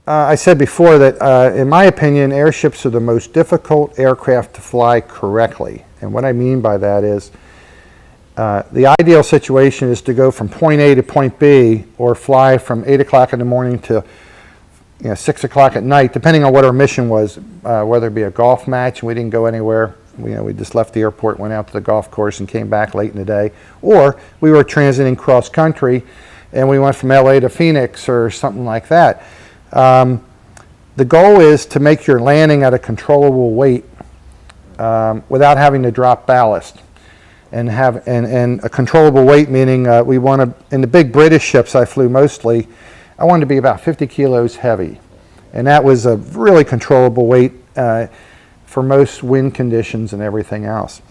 I said before that, in my opinion, airships are the most difficult aircraft to fly correctly. And what I mean by that is, the ideal situation is to go from point A to point B, or fly from 8 o'clock in the morning to 6 o'clock at night, depending on what our mission was, whether it be a golf match and we didn't go anywhere. We just left the airport, went out to the golf course and came back late in the day. Or we were transiting cross country and we went from LA to Phoenix or something like that. The goal is to make your landing at a controllable weight without having to drop ballast. And a controllable weight, meaning we want to, in the big British ships I flew mostly, I wanted to be about 50 kilos heavy. And that was a really controllable weight for most wind conditions and everything else.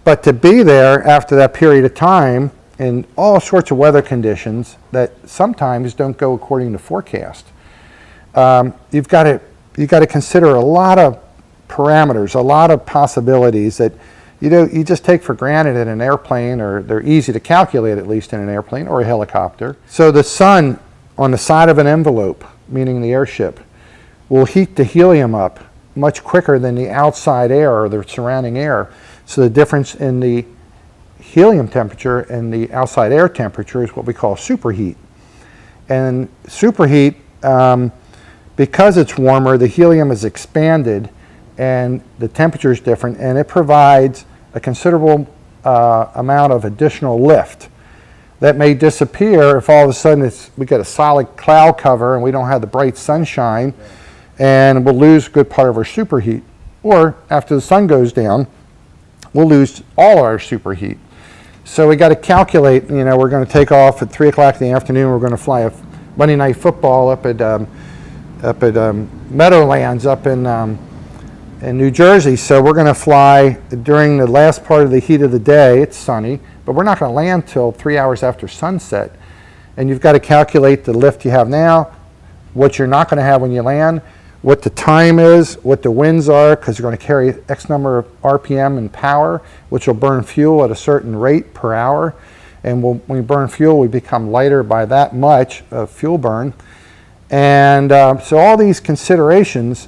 But to be there after that period of time in all sorts of weather conditions that sometimes don't go according to forecast, you've got to consider a lot of parameters, a lot of possibilities that you just take for granted in an airplane, or they're easy to calculate at least in an airplane or a helicopter. So the sun on the side of an envelope, meaning the airship, will heat the helium up much quicker than the outside air or the surrounding air. So the difference in the helium temperature and the outside air temperature is what we call superheat. And superheat, because it's warmer, the helium is expanded and the temperature is different, and it provides a considerable amount of additional lift that may disappear if all of a sudden we get a solid cloud cover and we don't have the bright sunshine, and we'll lose a good part of our superheat. Or after the sun goes down, we'll lose all our superheat. So we got to calculate, we're going to take off at 3 o'clock in the afternoon, we're going to fly a Monday Night Football up at Meadowlands up in New Jersey. So we're going to fly during the last part of the heat of the day. It's sunny, but we're not going to land till 3 hours after sunset. And you've got to calculate the lift you have now, what you're not going to have when you land, what the time is, what the winds are, because you're going to carry X number of RPM and power, which will burn fuel at a certain rate per hour. And when we burn fuel, we become lighter by that much of fuel burn. And so all these considerations,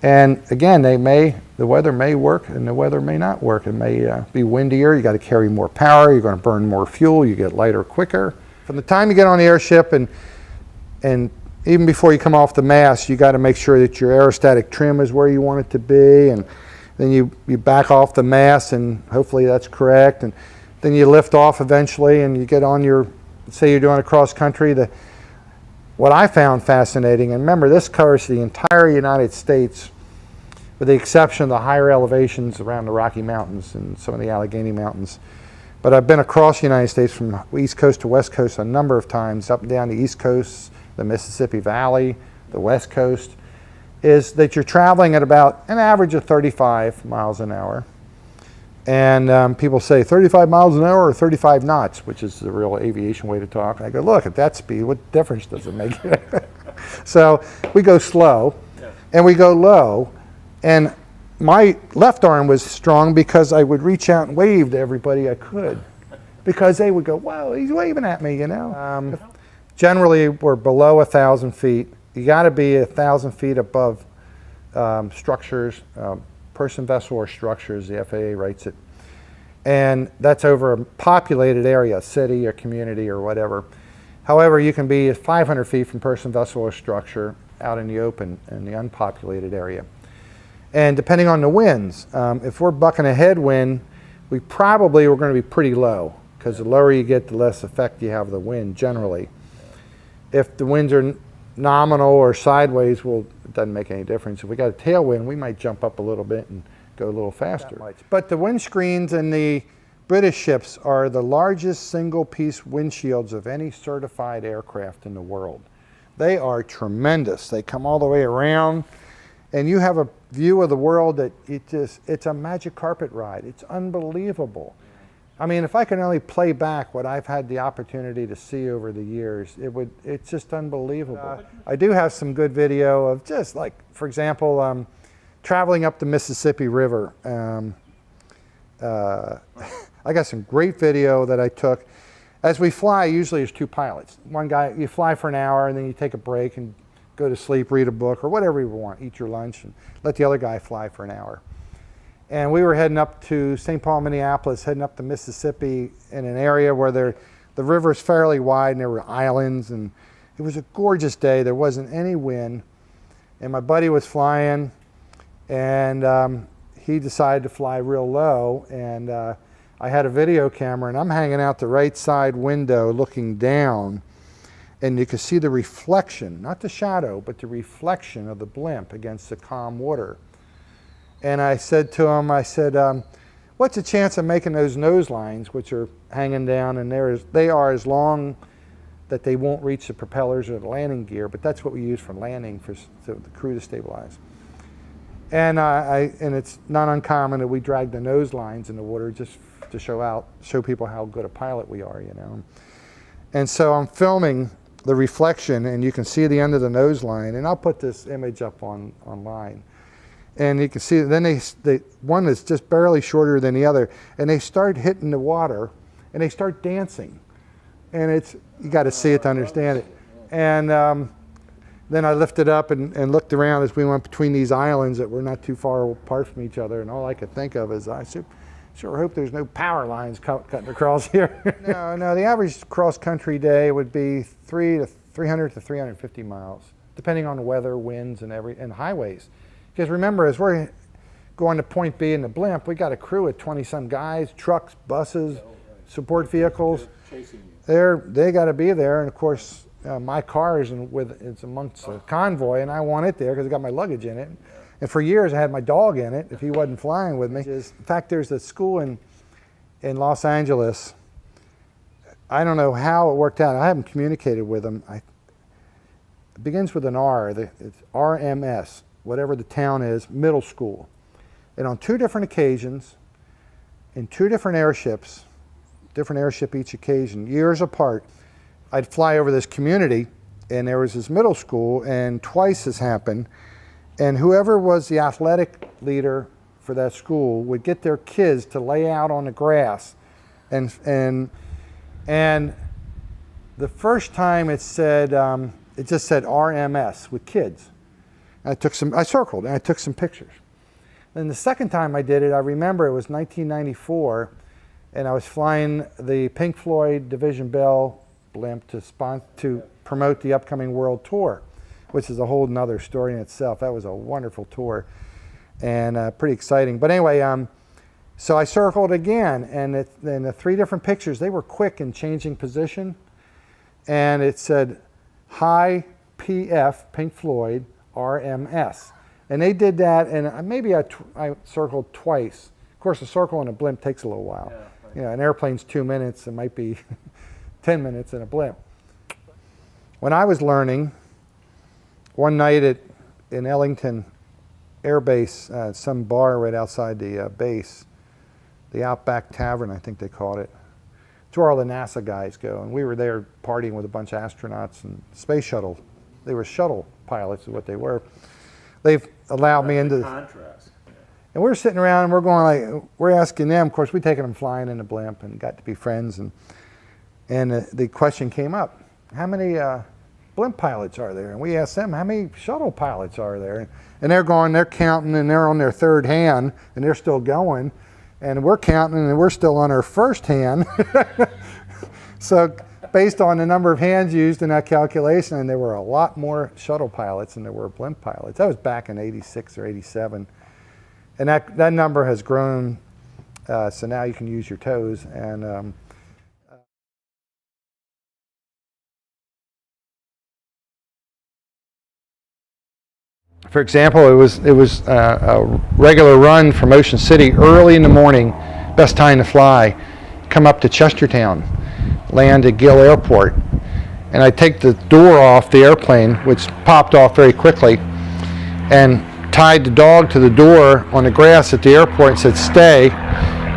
and again, the weather may work and the weather may not work. It may be windier, you got to carry more power, you're going to burn more fuel, you get lighter quicker. From the time you get on the airship and even before you come off the mast, you got to make sure that your aerostatic trim is where you want it to be, and then you back off the mast and hopefully that's correct, and then you lift off eventually and you get on say you're doing a cross country. What I found fascinating, and remember this covers the entire United States with the exception of the higher elevations around the Rocky Mountains and some of the Allegheny Mountains. But I've been across the United States from East Coast to West Coast a number of times, up and down the East Coast, the Mississippi Valley, the West Coast, is that you're traveling at about an average of 35 miles an hour. And people say 35 miles an hour or 35 knots, which is the real aviation way to talk. I go, look, at that speed, what difference does it make? So we go slow and we go low. And my left arm was strong because I would reach out and wave to everybody I could, because they would go, wow, he's waving at me, Generally, we're below 1,000 feet. You got to be 1,000 feet above structures, person, vessel, or structures, the FAA writes it. And that's over a populated area, a city or community or whatever. However, you can be 500 feet from person, vessel, or structure out in the open in the unpopulated area. And depending on the winds, if we're bucking a headwind, we're going to be pretty low, because the lower you get, the less effect you have of the wind generally. If the winds are nominal or sideways, well, it doesn't make any difference. If we got a tailwind, we might jump up a little bit and go a little faster. But the windscreens in the British ships are the largest single-piece windshields of any certified aircraft in the world. They are tremendous. They come all the way around, and you have a view of the world that it's a magic carpet ride. It's unbelievable. I mean, if I can only play back what I've had the opportunity to see over the years, it's just unbelievable. I do have some good video of just like, for example, traveling up the Mississippi River. I got some great video that I took. As we fly, usually there's two pilots. One guy, you fly for an hour and then you take a break and go to sleep, read a book, or whatever you want, eat your lunch, and let the other guy fly for an hour. And we were heading up to St. Paul, Minneapolis, heading up the Mississippi in an area where the river is fairly wide and there were islands, and it was a gorgeous day. There wasn't any wind, and my buddy was flying, and he decided to fly real low, and I had a video camera, and I'm hanging out the right side window looking down, and you could see the reflection, not the shadow, but the reflection of the blimp against the calm water. And I said to him, I said, what's the chance of making those nose lines, which are hanging down, and they are as long that they won't reach the propellers or the landing gear, but that's what we use for landing, for the crew to stabilize. And it's not uncommon that we drag the nose lines in the water just to show people how good a pilot we are, you know. And so I'm filming the reflection, and you can see the end of the nose line, and I'll put this image up online. And you can see, then one is just barely shorter than the other, and they start hitting the water, and they start dancing. And you got to see it to understand it. And then I lifted up and looked around as we went between these islands that were not too far apart from each other, and all I could think of is, I sure hope there's no power lines cutting across here. No, the average cross-country day would be 300 to 350 miles, depending on the weather, winds, and highways. Because remember, as we're going to point B in the blimp, we got a crew of 20-some guys, trucks, buses, support vehicles. They got to be there, and of course, my car is amongst the convoy, and I want it there because I got my luggage in it. And for years, I had my dog in it if he wasn't flying with me. In fact, there's a school in Los Angeles. I don't know how it worked out. I haven't communicated with them. It begins with an R. It's RMS. Whatever the town is, middle school. And on 2 different occasions, in 2 different airships, different airship each occasion, years apart, I'd fly over this community, and there was this middle school, and twice this happened, and whoever was the athletic leader for that school would get their kids to lay out on the grass, and the first time it said, it just said RMS with kids. I circled and I took some pictures. Then the second time I did it, I remember it was 1994, and I was flying the Pink Floyd Division Bell blimp to promote the upcoming world tour, which is a whole nother story in itself. That was a wonderful tour and pretty exciting. But anyway, so I circled again, and in the 3 different pictures, they were quick in changing position, and it said, "Hi PF, Pink Floyd, RMS." And they did that, and maybe I circled twice. Of course, a circle in a blimp takes a little while. Yeah, right. You know, an airplane's 2 minutes, it might be 10 minutes in a blimp. When I was learning, one night in Ellington Air Base, some bar right outside the base, the Outback Tavern, I think they called it. It's where all the NASA guys go, and we were there partying with a bunch of astronauts and space shuttle. They were shuttle pilots is what they were. They've allowed me into contrast. Yeah. And we're sitting around and we're going like, we're asking them, of course we'd taken them flying in the blimp and got to be friends, and the question came up, how many blimp pilots are there? And we asked them, how many shuttle pilots are there? And they're counting, and they're on their 3rd hand, and they're still going, and we're counting, and we're still on our 1st hand. So based on the number of hands used in that calculation, and there were a lot more shuttle pilots than there were blimp pilots. That was back in '86 or '87. And that number has grown, so now you can use your toes. And for example, it was a regular run from Ocean City early in the morning, best time to fly, come up to Chestertown, land at Gill Airport, and I take the door off the airplane, which popped off very quickly, and tied the dog to the door on the grass at the airport and said, "Stay,"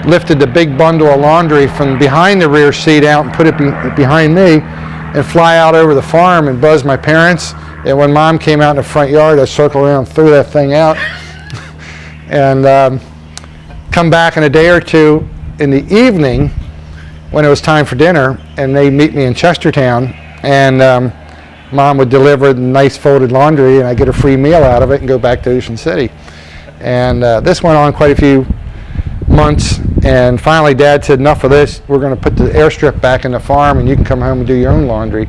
lifted the big bundle of laundry from behind the rear seat out and put it behind me, and fly out over the farm and buzz my parents. And when Mom came out in the front yard, I circled around and threw that thing out. And come back in a day or two in the evening when it was time for dinner, and they meet me in Chestertown, and Mom would deliver nice folded laundry, and I get a free meal out of it and go back to Ocean City. And this went on quite a few months, and finally Dad said, enough of this, we're going to put the airstrip back in the farm and you can come home and do your own laundry.